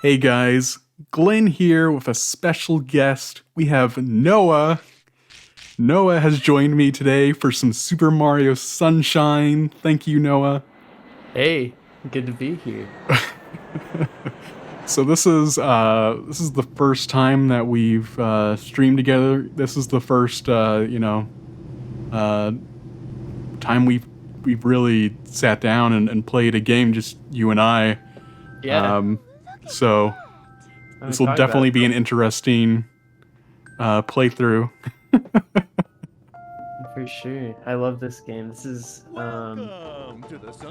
Hey guys, Glenn here with a special guest. We have Noah. Noah has joined me today for some Super Mario Sunshine. Thank you, Noah. Hey, good to be here. So this is the first time that we've streamed together. This is the first uh, time we've really sat down and played a game, just you and I. Yeah, Um, so I'm this gonna will talk about definitely it. be an interesting playthrough. For sure. I love this game. This is, I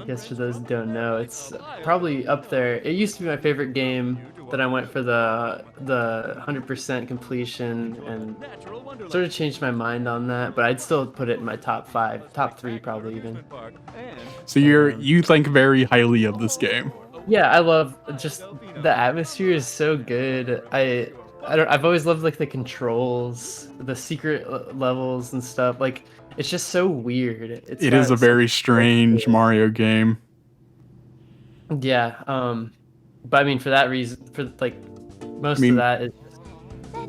guess for those who don't know, it's probably up there. It used to be my favorite game. Then I went for the 100% completion and sort of changed my mind on that. But I'd still put it in my top five, top three probably even. So Um, you think very highly of this game. Yeah, I love just the atmosphere is so good. I've always loved like the controls, the secret levels and stuff. Like it's just so weird. It's It is a got so very much to strange it. Mario game. Yeah, but I mean for that reason, for like I most of mean, that is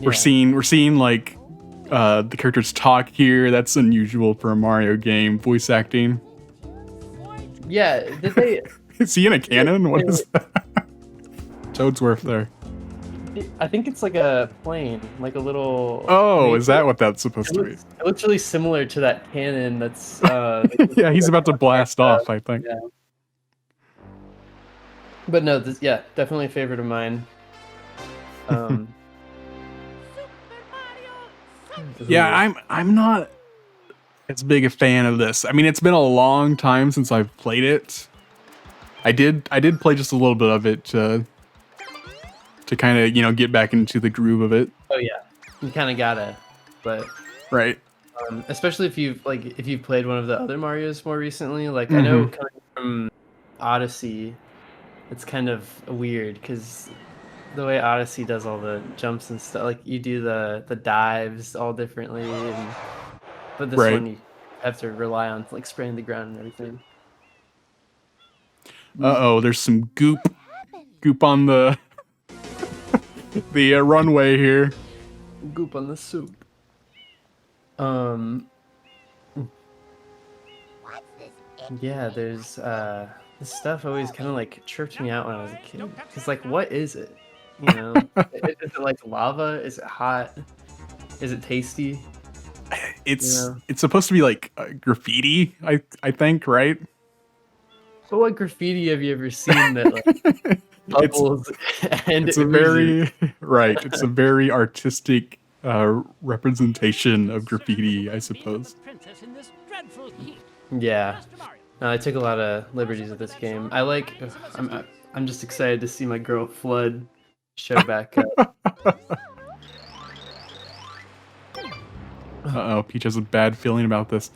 we're yeah. seeing like the characters talk here. That's unusual for a Mario game. Voice acting. Yeah, did they Is he in a cannon? What they- is that? Toadsworth there. I think it's like a plane, like a little Oh, maybe is that what that's supposed to be? it looks really similar to that cannon that's Yeah, he's about to blast off, I think. yeah. But no, this yeah, definitely a favorite of mine. Um, Yeah, ooh, I'm not as big a fan of this. I mean, it's been a long time since I've played it. I did play just a little bit of it to kind of, get back into the groove of it. oh yeah, you kind of gotta. But Right. especially if you've played one of the other Mario's more recently, like I know Mhm. coming from Odyssey, it's kind of weird because the way Odyssey does all the jumps and stuff, like you do the dives all differently, and but this Right. one you have to rely on like spraying the ground and everything. Uh-oh, there's some goop on the runway here. Goop on the soup. Um, Yeah, there's this stuff always kind of like tripped me out when I was a kid. It's like, what is it? You know, is it like lava? Is it hot? Is it tasty? You know, It's supposed to be like graffiti, I think, right? but what graffiti have you ever seen that like it's bubbles and it's a oozes? very right. It's a very artistic representation of graffiti, I suppose. Yeah, no, I took a lot of liberties with this game. I'm just excited to see my girl Flood show back up. Uh-oh, Peach has a bad feeling about this.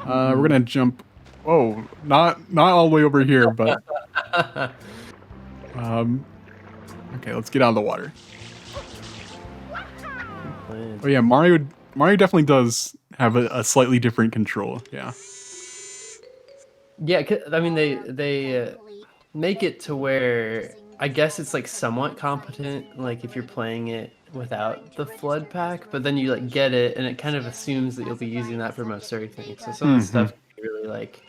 We're gonna jump. Oh, not all the way over here, but um, okay, let's get out of the water. Oh yeah, Mario definitely does have a slightly different control. Yeah. Yeah, I mean they make it to where I guess it's like somewhat competent, like if you're playing it without the flood pack, but then you like get it and it kind of assumes that you'll be using that for most everything. So some of the Hmm. stuff can be really like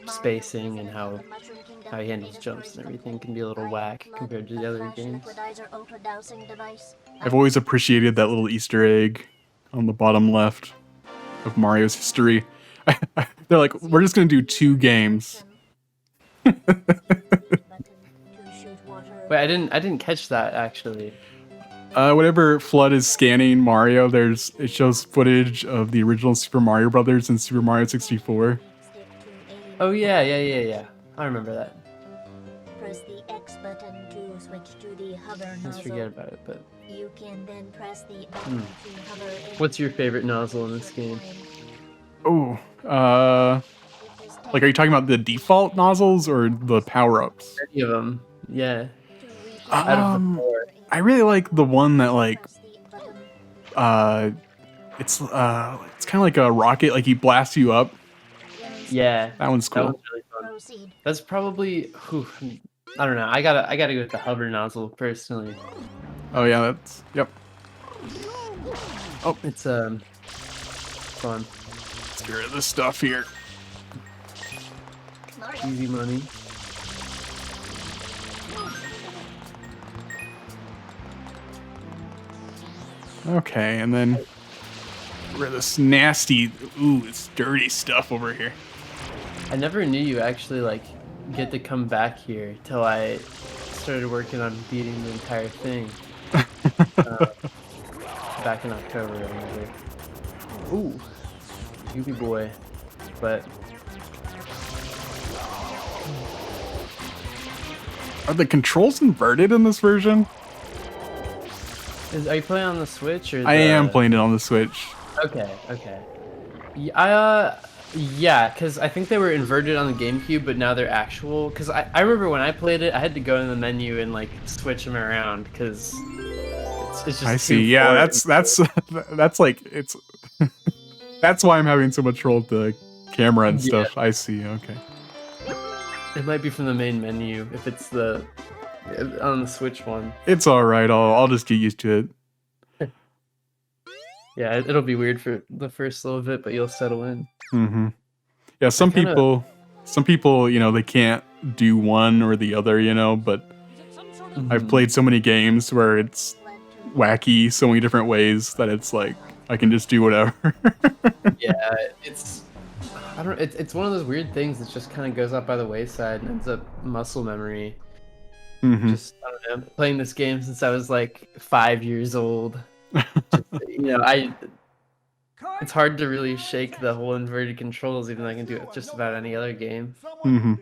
spacing and how he handles jumps and everything can be a little whack compared to the other games. I've always appreciated that little Easter egg on the bottom left of Mario's history. They're like, we're just gonna do 2 games. Wait, I didn't catch that actually. Whenever Flood is scanning Mario, it shows footage of the original Super Mario Brothers and Super Mario 64. Oh yeah. I remember that. Press the X button to switch to the hover Let's nozzle. forget about it, but You can then press the button to hover. what's your favorite nozzle in this game? Oh, like, are you talking about the default nozzles or the power-ups? Any of them? Yeah. Out of the Um, four. I really like the one that like Press the button. uh, it's kind of like a rocket, like he blasts you up. Yeah, That one's that one's cool. really fun. Proceed. That's probably I don't know. I gotta go with the hover nozzle personally. Oh yeah, that's yep. It's fun, Let's get rid of this stuff here. easy money. Okay, and then get rid of this nasty, it's dirty stuff over here. I never knew you actually like get to come back here till I started working on beating the entire thing. Back in October, I remember. Ooh, Yubi boy, but Are the controls inverted in this version? are you playing on the Switch or? I am playing it on the Switch. Okay. Yeah, because I think they were inverted on the GameCube, but now they're actual. Because I remember when I played it, I had to go in the menu and like switch them around because it's just. I see. too Yeah, foreign. that's like it's. That's why I'm having so much trouble with the camera and Yeah. stuff. I see. Okay. It might be from the main menu if it's the on the Switch one. It's all right. I'll just get used to it. Yeah, it'll be weird for the first little bit, but you'll settle in. Mm-hmm. Yeah, some kinda- people, you know, they can't do one or the other, you know. But I've played so many games where it's wacky so many different ways that it's like I can just do whatever. Yeah, it's one of those weird things that just kind of goes up by the wayside and ends up muscle memory. Mhm. Just I don't know, playing this game since I was like 5 years old. You know, it's hard to really shake the whole inverted controls, even though I can do it with just about any other game. Mhm.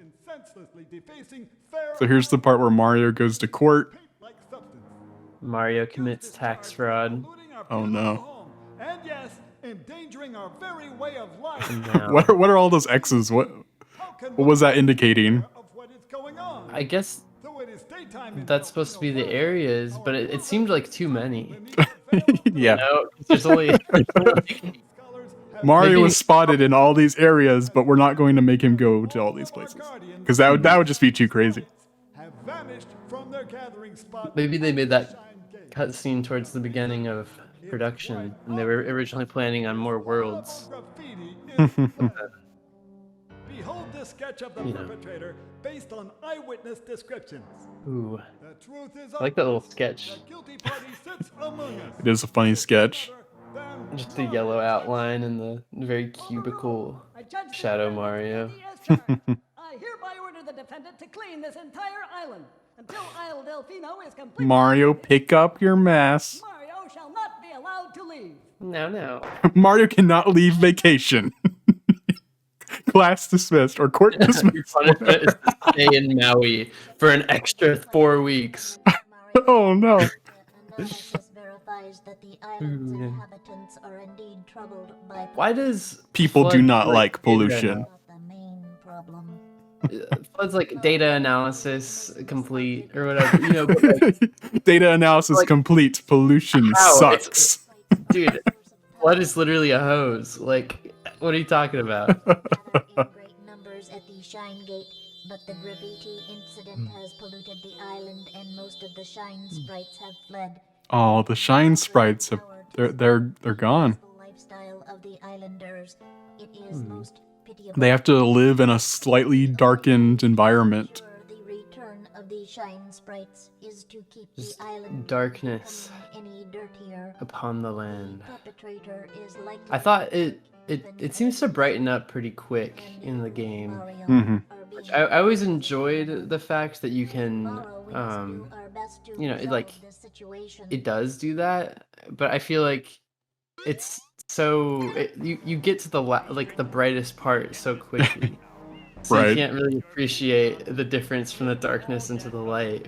So here's the part where Mario goes to court. Mario commits tax fraud. Oh no. And yes, endangering our very way of life. Now, What are all those X's? What was that indicating? Of what is going on. I guess Though it is daytime in that's supposed to be the areas, but it seemed like too many. Yeah. No, there's only Mario Maybe- was spotted in all these areas, but we're not going to make him go to all these places because that would just be too crazy. have vanished from their gathering spot. maybe they made that cutscene towards the beginning of production, and they were originally planning on more worlds. Graffiti is Behold this sketch of the You know. perpetrator based on eyewitness descriptions. Ooh, The truth is I like that little sketch. The guilty party sits among us. It is a funny sketch. Them Just the yellow outline and the very cubical Shadow Mario. I hereby order the defendant to clean this entire island until Isle Delfino is complete. Mario, pick up your mess. Mario shall not be allowed to leave. No. Mario cannot leave vacation. Class dismissed or court Your dismissed. punishment is to stay in Maui for an extra 4 weeks. Oh no. Analysis verifies that the island's Ooh. inhabitants are indeed troubled by Why does People do Flood not like data pollution. not the main problem. Flood's like data analysis complete or whatever, you know, but like, Data analysis Like- complete. Pollution How? sucks. dude, Flood is literally a hose. Like, what are you talking about? Gathered in great numbers at the Shine Gate, but the graffiti incident has polluted the island and most of the Shine sprites have fled. Oh, the shine sprites have they're gone. The lifestyle of the islanders. It is most pitiable. They have to live in a slightly darkened environment. The return of the Shine sprites is to keep Just the island darkness from becoming any dirtier. upon the land. Perpetrator is likely I thought it seems to brighten up pretty quick in the game. Mhm. I always enjoyed the fact that you can you know, it does do that, but I feel like it's you get to the brightest part so quickly. So Right. you can't really appreciate the difference from the darkness into the light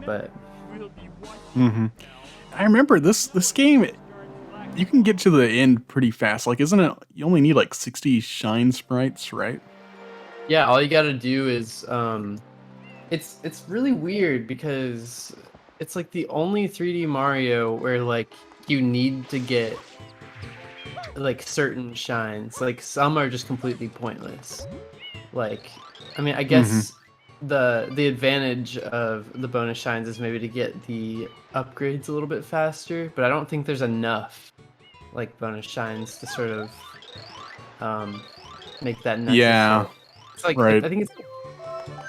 but Hmm. I remember this game. You can get to the end pretty fast. Like, isn't it? You only need like 60 shine sprites, right? yeah, all you gotta do is it's really weird because it's like the only 3D Mario where like you need to get like certain shines. Like some are just completely pointless. Like I mean I guess the advantage of the bonus shines is maybe to get the upgrades a little bit faster, but I don't think there's enough like bonus shines to sort of make that necessary. Yeah, It's like right. I think it's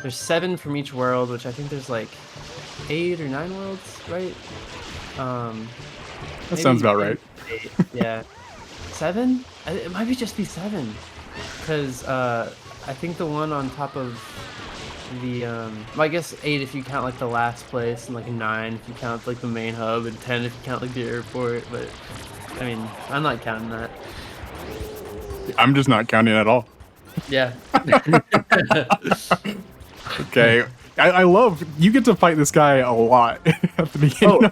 there's 7 from each world, which I think there's like 8 or 9 worlds, right? That sounds about right. 8, yeah. 7? It might be just be 7, because I think the one on top of the well, I guess 8 if you count like the last place, and like 9 if you count like the main hub, and 10 if you count like the airport. But I mean, I'm not counting that. I'm just not counting at all. Yeah. Okay. I love you get to fight this guy a lot at the beginning. Oh,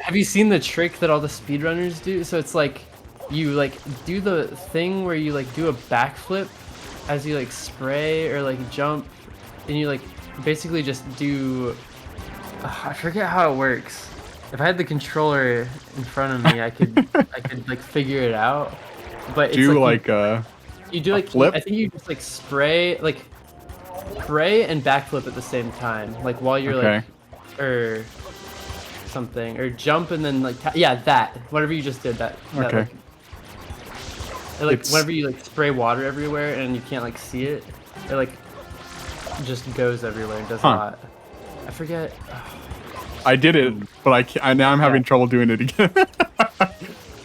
have you seen the trick that all the speedrunners do? So it's like you like do the thing where you like do a backflip as you like spray or like jump, and you like basically just do. I forget how it works. If I had the controller in front of me, I could like figure it out. But it's Do like like you do like flip? I think you just like spray and backflip at the same time, like while you're Okay. like or something, or jump and then like yeah, that whatever you just did that Okay. like It's- whenever you like spray water everywhere and you can't like see it, it like just goes everywhere and does a Huh. lot. I forget. I did it, but now I'm having Yeah. trouble doing it again.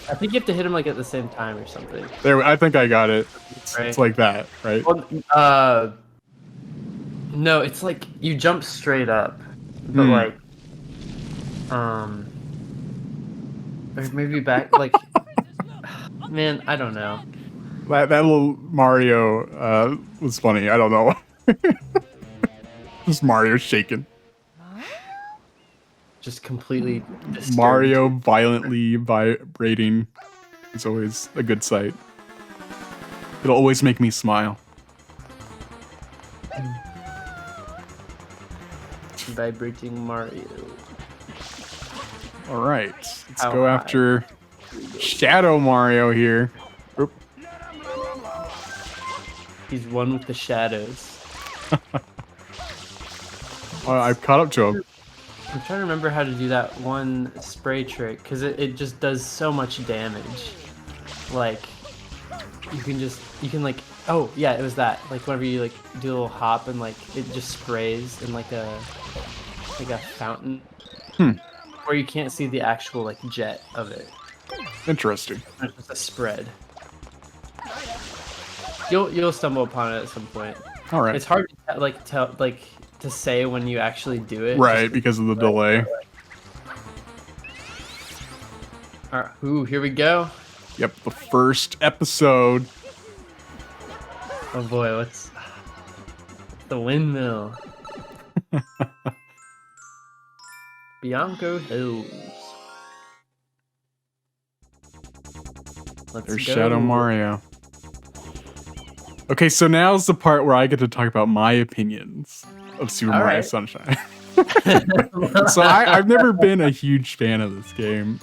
I think you have to hit him like at the same time or something. There, I think I got it. It's Right. like that, right? Well, no, it's like you jump straight up, but like, or maybe back, like, man, I don't know. That little Mario was funny. I don't know. Just Mario shaking. Just completely disturbed. Mario violently vibrating is always a good sight. It'll always make me smile. Vibrating Mario. All right, let's How go high? after Shadow Mario here. Oop. He's one with the shadows. I've caught up to him. I'm trying to remember how to do that one spray trick, because it just does so much damage. Like, you can like, oh yeah, it was that. Like whenever you like do a little hop and like it just sprays in like a fountain. Where you can't see the actual like jet of it. Interesting. It's just a spread. You'll stumble upon it at some point. All right. It's hard to to say when you actually do it. Right, just because of the delay. All right, ooh, here we go. Yep, the first episode. Oh boy, what's the windmill? Bianco Hills. Let's There's go. Shadow Mario. Okay, so now's the part where I get to talk about my opinions of Super All Mario right. Sunshine. So I've never been a huge fan of this game.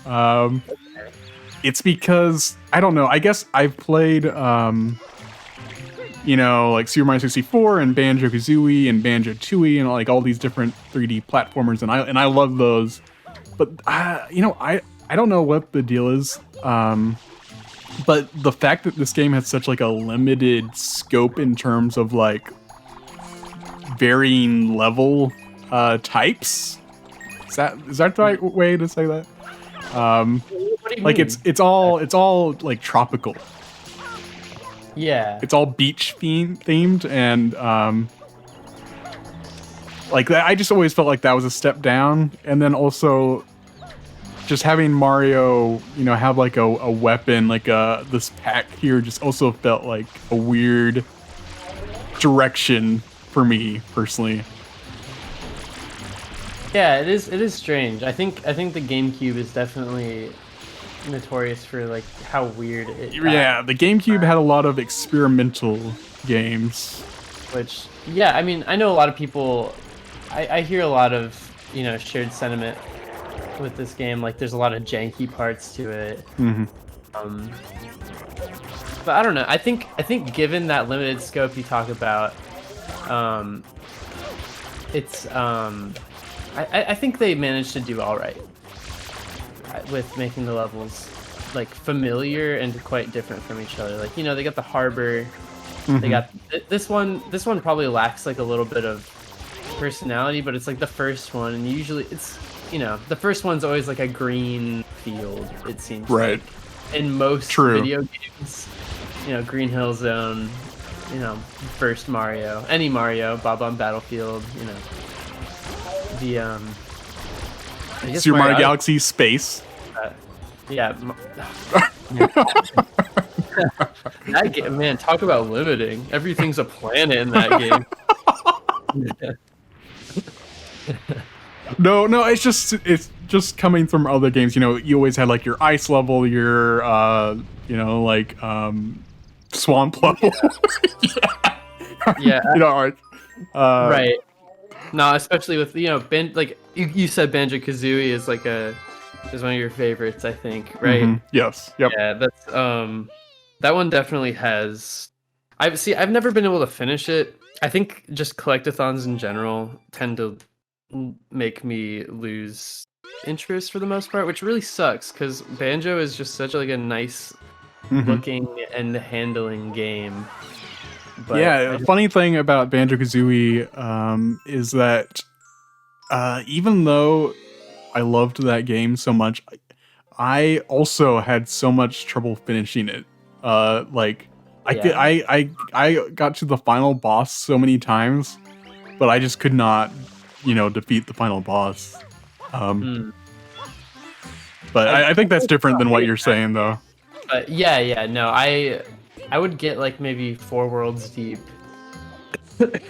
It's because, I don't know, I guess I've played, you know, like Super Mario 64 and Banjo-Kazooie and Banjo-Tooie and like all these different 3D platformers, and I love those. But, you know, I don't know what the deal is. But the fact that this game has such like a limited scope in terms of like varying level types, is that the right way to say that? What do you Like mean? it's all like tropical. Yeah. It's all beach themed, and like that. I just always felt like that was a step down, and then also just having Mario, you know, have like a weapon, like this pack here, just also felt like a weird direction for me personally. Yeah, it is strange. I think the GameCube is definitely notorious for like how weird it got. Yeah, the GameCube had a lot of experimental games. Which, yeah, I mean, I know a lot of people. I hear a lot of, you know, shared sentiment with this game. Like, there's a lot of janky parts to it. But I don't know. I think given that limited scope you talk about, it's I think they managed to do all right with making the levels like familiar and quite different from each other. Like, you know, they got the harbor, they got this one probably lacks like a little bit of personality, but it's like the first one, and usually it's, you know, the first one's always like a green field, it seems Right. like. In most True. video games, you know, Green Hill Zone, you know, first Mario, any Mario, Bob-omb Battlefield, you know, the I guess Super Mario Odyssey, Galaxy Space. yeah. That game, man, talk about limiting. Everything's a planet in that game. No, it's just coming from other games. You know, you always had like your ice level, your you know, like swamp level. Yeah. You know, Right. No, especially with, you know, like you said, Banjo-Kazooie is like is one of your favorites, I think, right? mhm, yes. Yep. Yeah, that's that one definitely has. I've never been able to finish it. I think just collectathons in general tend to make me lose interest for the most part, which really sucks because Banjo is just such like a nice Mhm. looking and handling game. But Yeah, the funny thing about Banjo-Kazooie is that even though I loved that game so much, I also had so much trouble finishing it. Like I got to the final boss so many times, but I just could not, you know, defeat the final boss. But I think that's different than what you're saying, though. But yeah, no, I would get like maybe 4 worlds deep.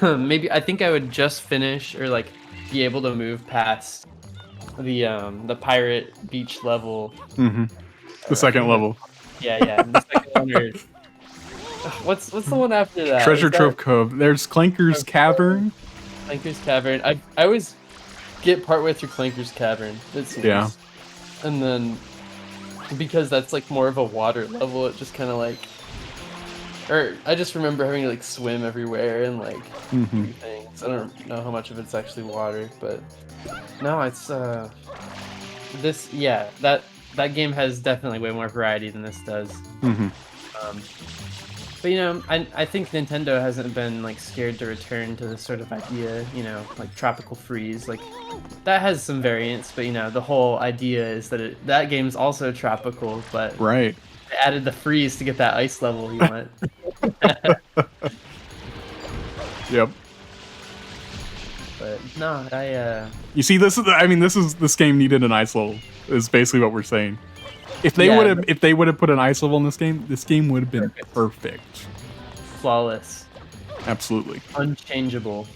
Maybe I think I would just finish or like be able to move past the pirate beach level. hmm The second level, Yeah. The second one or, what's the one after that? Treasure Is that Trove Cove. There's Clanker's Cavern. Clanker's Cavern. I always get partway through Clanker's Cavern, it seems. Yeah. And then because that's like more of a water level, it just kind of like, or I just remember having to like swim everywhere and like do things. I don't know how much of it's actually water, but no, it's this, yeah, that game has definitely way more variety than this does. But you know, I think Nintendo hasn't been like scared to return to this sort of idea, you know, like Tropical Freeze, like that has some variants, but you know, the whole idea is that that game's also tropical, but Right. they added the freeze to get that ice level you want. Yep. But no, You see, this game needed an ice level. Is basically what we're saying. If they would have put an ice level in this game would have been perfect. flawless, Absolutely. unchangeable.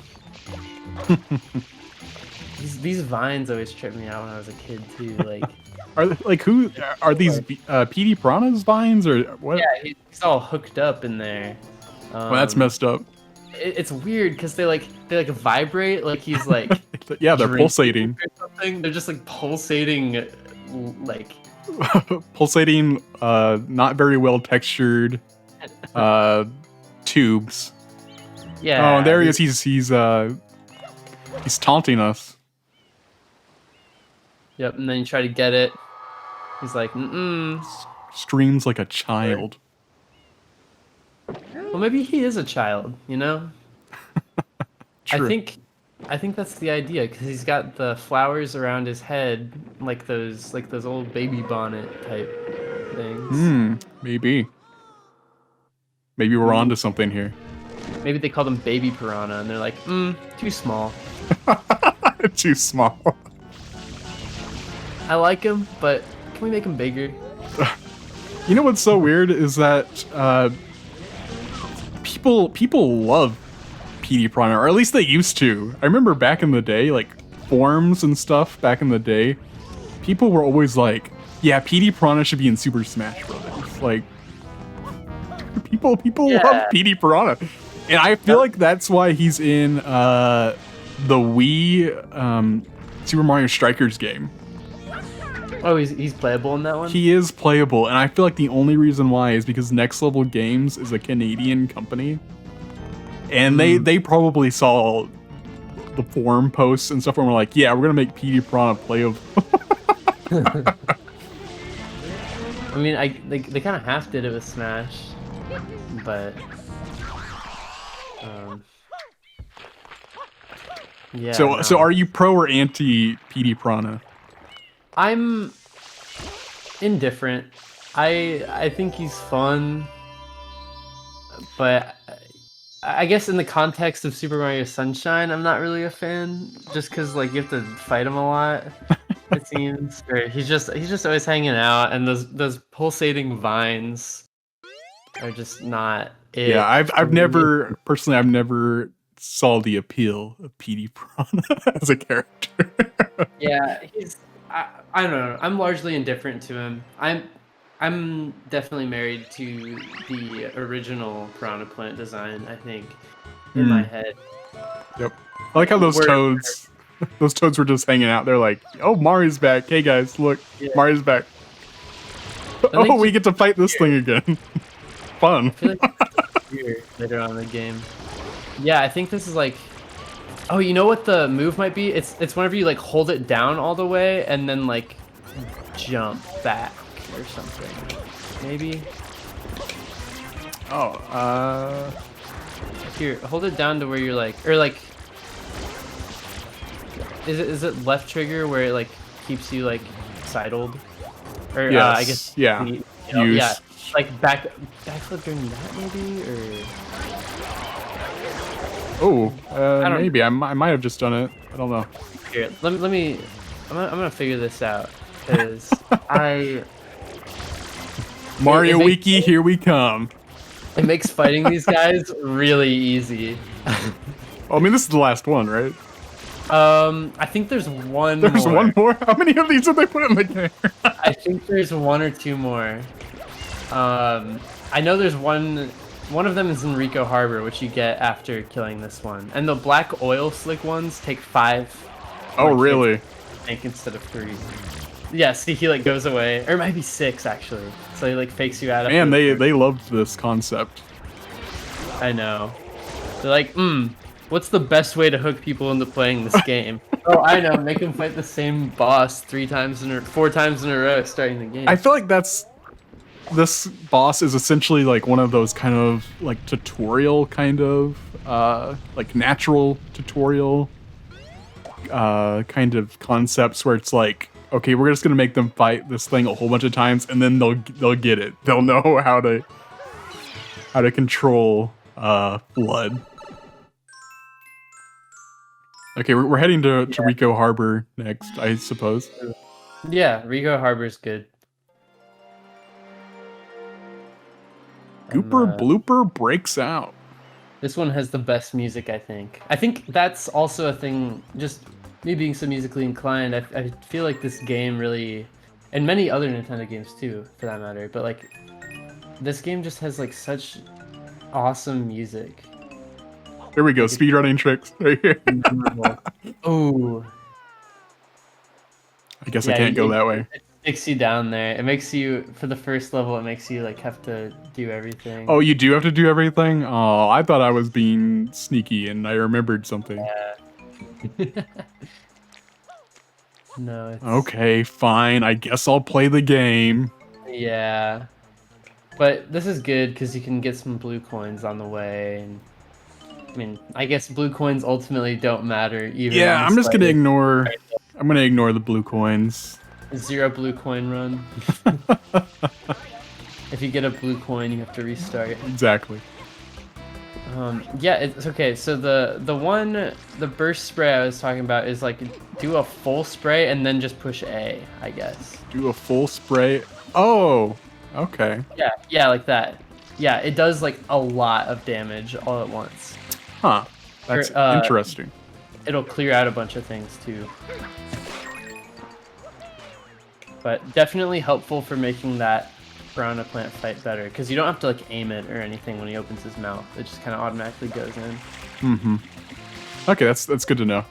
These vines always tripped me out when I was a kid too. Like, Who are these PD Piranha's vines or what? yeah, he's all hooked up in there. Well, that's messed up. It's weird because they vibrate like he's like Yeah, they're drinking pulsating. or something. They're just like pulsating, like Pulsating, not very well textured tubes. yeah. Oh, there he is. He's taunting us. Yep, and then you try to get it. He's like, Screams like a child. well, maybe he is a child, you know? True. I think that's the idea because he's got the flowers around his head, like those old baby bonnet type things. Maybe we're onto something here. Maybe they call them baby piranha, and they're like, too small. Too small. I like him, but can we make him bigger? You know what's so weird is that people love PD Piranha, or at least they used to. I remember back in the day, like forums and stuff back in the day, people were always like, yeah, PD Piranha should be in Super Smash Brothers. Like, people love PD Piranha. And I feel like that's why he's in the Wii Super Mario Strikers game. Oh, he's playable in that one? He is playable, and I feel like the only reason why is because Next Level Games is a Canadian company. And they probably saw the forum posts and stuff, where we're like, yeah, we're gonna make PD Piranha playable. I mean, they kind of half did it with Smash, but yeah. So are you pro or anti PD Piranha? I'm indifferent. I think he's fun, but I guess in the context of Super Mario Sunshine, I'm not really a fan. Just because like you have to fight him a lot, it seems. Or he's just always hanging out, and those pulsating vines are just not it. Yeah, I've for me. never personally I've never saw the appeal of PD Piranha as a character. Yeah, I don't know. I'm largely indifferent to him. I'm definitely married to the original Piranha Plant design, I think, in my head. Yep. I like how those Where- toads were just hanging out. They're like, oh, Mario's back. Hey guys, look, Yeah. Mario's back. think Oh, we you- get to fight this thing again. Fun. I feel like it's weird later on in the game. Yeah, I think this is like... Oh, you know what the move might be? It's whenever you like hold it down all the way and then like jump back or something. Maybe? Oh, Here, hold it down to where you're like... Or like... Is it left trigger where it like keeps you like sidled? Or I Yes, guess yeah. yeah, Use. like backflip during that maybe, or oh, don't- maybe I might have just done it. I don't know. here let me I'm gonna figure this out because Mario it makes- Wiki, here we come. it makes fighting these guys really easy. Oh, I mean, this is the last one, right? I think there's one There's more. one more. How many of these did they put in the game? I think there's one or two more. I know there's one of them is in Rico Harbor, which you get after killing this one. And the black oil slick ones take 5. Oh, like, really? hits, I think, instead of 3. Yeah, see, he like goes away. Or it might be 6 actually. So he like fakes you out. Man, after- they loved this concept. I know. They're like, what's the best way to hook people into playing this game? Oh, I know, make them fight the same boss 4 times in a row starting the game. I feel like this boss is essentially like one of those kind of like tutorial kind of like natural tutorial kind of concepts where it's like, okay, we're just gonna make them fight this thing a whole bunch of times and then they'll get it. They'll know how to control blood. Okay, we're heading to Rico Harbor next, I suppose. Yeah, Rico Harbor's good. Gooper Blooper breaks out. This one has the best music, I think. I think that's also a thing, just me being so musically inclined, I feel like this game really, and many other Nintendo games too, for that matter, but like, this game just has like such awesome music. Here we go, speedrunning tricks right here. Oh, I guess I can't go that way. It takes you down there. It makes you, for the first level, it makes you like have to do everything. Oh, you do have to do everything? Oh, I thought I was being sneaky and I remembered something. No, it's... Okay, fine. I guess I'll play the game. Yeah. But this is good because you can get some blue coins on the way. And I mean, I guess blue coins ultimately don't matter even. Yeah, on I'm just gonna slightly- ignore. I'm gonna ignore the blue coins. 0 blue coin run. If you get a blue coin, you have to restart. Exactly. Yeah, it's okay. So the burst spray I was talking about is like do a full spray and then just push A, I guess. Do a full spray. Oh, okay. Yeah, like that. Yeah, it does like a lot of damage all at once. Huh. That's interesting. It'll clear out a bunch of things too. But definitely helpful for making that Piranha Plant fight better, because you don't have to like aim it or anything when he opens his mouth. It just kind of automatically goes in. Mm-hmm. Okay, that's good to know.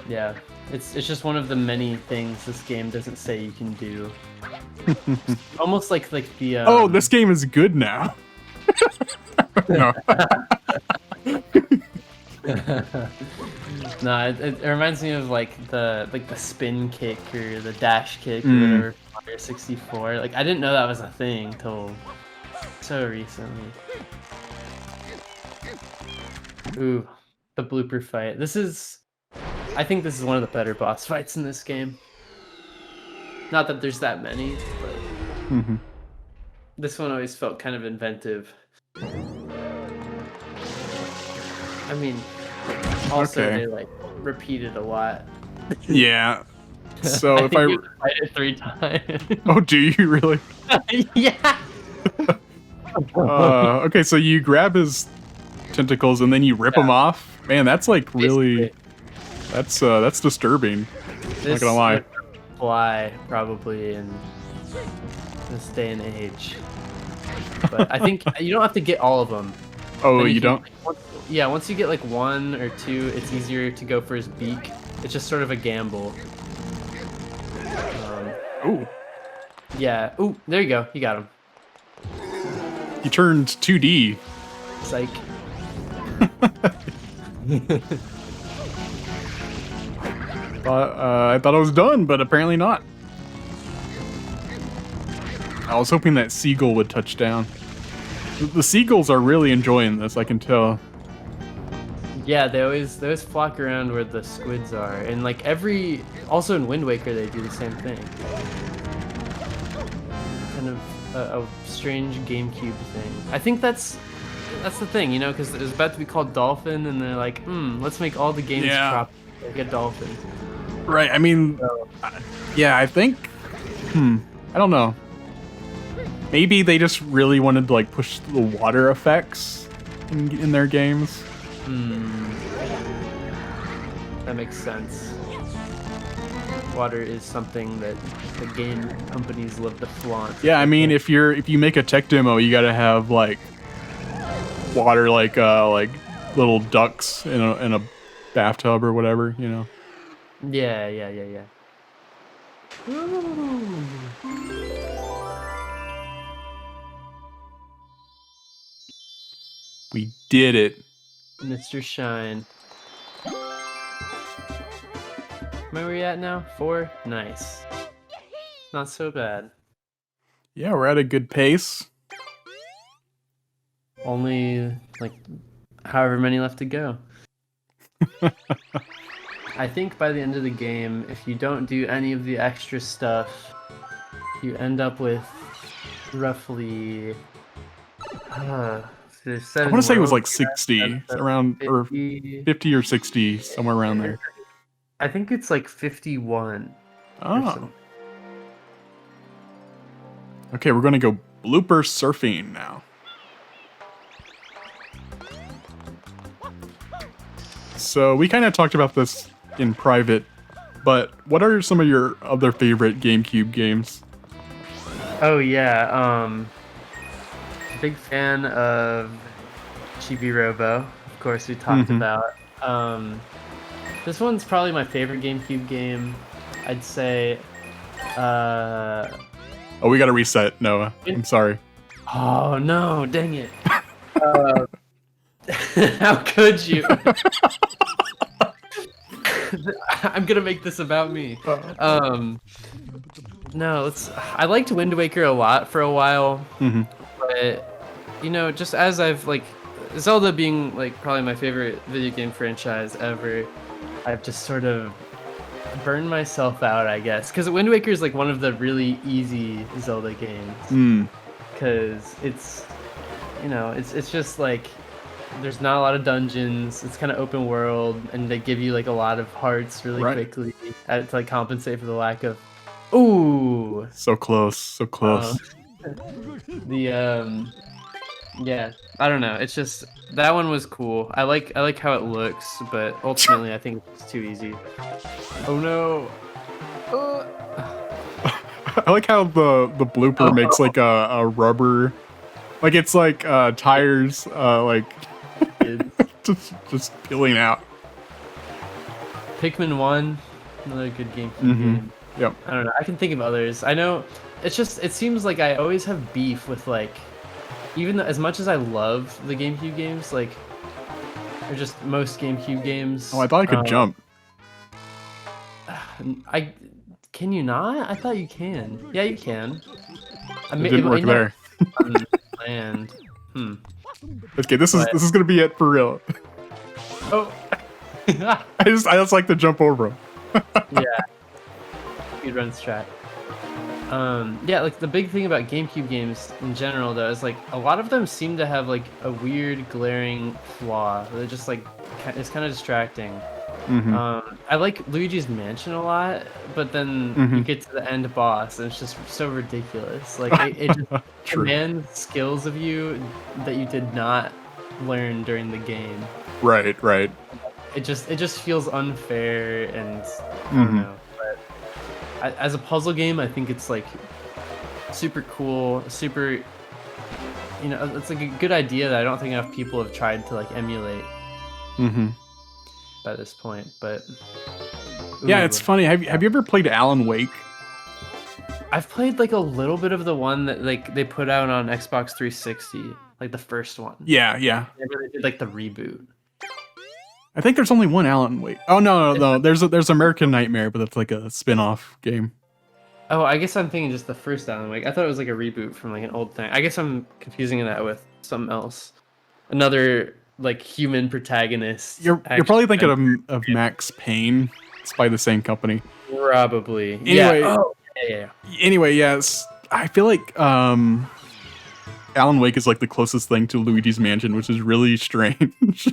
Yeah, it's just one of the many things this game doesn't say you can do. Almost like the. Oh, this game is good now. No. No, it reminds me of like the spin kick or the dash kick or whatever from Mario 64. Like I didn't know that was a thing till so recently. Ooh, the blooper fight. I think this is one of the better boss fights in this game. Not that there's that many, but this one always felt kind of inventive. I mean, also they like repeated a lot. Yeah. So if I you fight it 3 times. oh, do you really? Yeah. Okay, so you grab his tentacles and then you rip them off. Man, that's like really. That's disturbing. This Not gonna lie. would fly probably in this day and age. But I think you don't have to get all of them. Oh, Then you don't? Once you get like 1 or 2, it's easier to go for his beak. It's just sort of a gamble. Ooh. Yeah. Ooh, there you go. You got him. He turned 2D. Psych. I thought I was done, but apparently not. I was hoping that seagull would touch down. The seagulls are really enjoying this, I can tell. Yeah, they always flock around where the squids are, and like also in Wind Waker they do the same thing. Kind of a strange GameCube thing. I think that's the thing, you know, because it was about to be called Dolphin, and they're like, let's make all the games crop like a dolphin. Right. I mean, yeah, I think. I don't know. Maybe they just really wanted to like push the water effects in their games. That makes sense. Water is something that the game companies love to flaunt. Yeah, I mean, if you make a tech demo, you gotta have like water, like little ducks in a bathtub or whatever, you know. Yeah. Ooh. We did it. Mr. Shine. Where are we at now? 4? Nice. Not so bad. Yeah, we're at a good pace. Only like however many left to go. I think by the end of the game, if you don't do any of the extra stuff, you end up with roughly there's 7 I want to say it was like worlds. 60, around 50, or 50 or 60, somewhere around there. I think it's like 51. Oh. Okay, we're gonna go blooper surfing now. So we kind of talked about this in private, but what are some of your other favorite GameCube games? Oh yeah, big fan of Chibi Robo. Of course, we talked about. This one's probably my favorite GameCube game. I'd say. Oh, we gotta reset, Noah. I'm sorry. Oh no! Dang it! How could you? I'm gonna make this about me. No, I liked Wind Waker a lot for a while, but you know, just as I've like Zelda being like probably my favorite video game franchise ever, I've just sort of burned myself out, I guess, because Wind Waker is like one of the really easy Zelda games, because it's, you know, it's just like. There's not a lot of dungeons. It's kind of open world, and they give you like a lot of hearts really quickly to like compensate for the lack of. Ooh. So close, so close. Yeah, I don't know. It's just that one was cool. I like how it looks, but ultimately I think it's too easy. Oh no. I like how the blooper makes like a rubber, like it's like tires, like. just peeling out. Pikmin 1, another good GameCube game. Yep. I don't know. I can think of others. I know. It's just. It seems like I always have beef with like, even as much as I love the GameCube games, like or just most GameCube games. Oh, I thought I could jump. Can you not? I thought you can. Yeah, you can. It didn't work there. And Okay, this is gonna be it for real. oh, I just like to jump over them. yeah. Speedrun strat. Yeah, like the big thing about GameCube games in general, though, is like a lot of them seem to have like a weird, glaring flaw. They're just like it's kind of distracting. I like Luigi's Mansion a lot, but then you get to the end boss and it's just so ridiculous. Like it just demands skills of you that you did not learn during the game. Right. It just feels unfair, and I don't know. But as a puzzle game, I think it's like super cool, super. It's like a good idea that I don't think enough people have tried to like emulate. By this point, but yeah, it's funny. Have you ever played Alan Wake? I've played like a little bit of the one that like they put out on Xbox 360, like the first one. Yeah. They did like the reboot. I think there's only one Alan Wake. Oh no. There's American Nightmare, but that's like a spin-off game. Oh, I guess I'm thinking just the first Alan Wake. I thought it was like a reboot from like an old thing. I guess I'm confusing that with something else. Another like human protagonist. You're probably thinking of Max Payne. It's by the same company. Probably. Anyway, yeah. Oh, yeah. Anyway, yes. I feel like Alan Wake is like the closest thing to Luigi's Mansion, which is really strange.